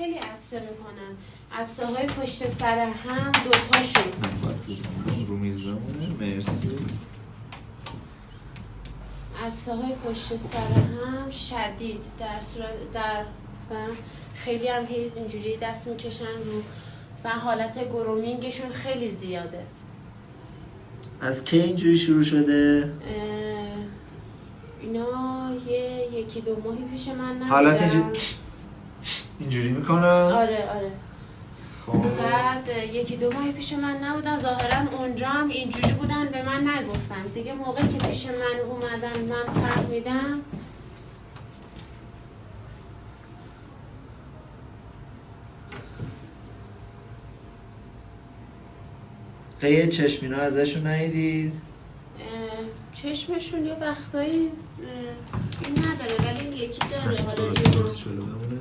خیلی عطسه میکنن. عطسه های پشت سر هم دوتاشون رو میز بمونه. مرسی. عطسه های پشت سر هم شدید، در صورت در مثلا خیلی هم هیز اینجوری دست میکشن رو، مثلا حالت گرومینگشون خیلی زیاده. از کی اینجوری شروع شده؟ اینا یکی دو ماهی پیش من نبودن. حالت اینجوری میکنن؟ آره. خب بعد یکی دو ماهی پیش من نبودن، ظاهرا اونجا هم اینجوری بودن، به من نگفتن دیگه. موقعی که پیش من اومدن من فهمیدم. قیه چشمینا ازشون ندیدید؟ چشمشون یه وقتایی این نداره ولی این یکی داره. حالا درست شده بمونه.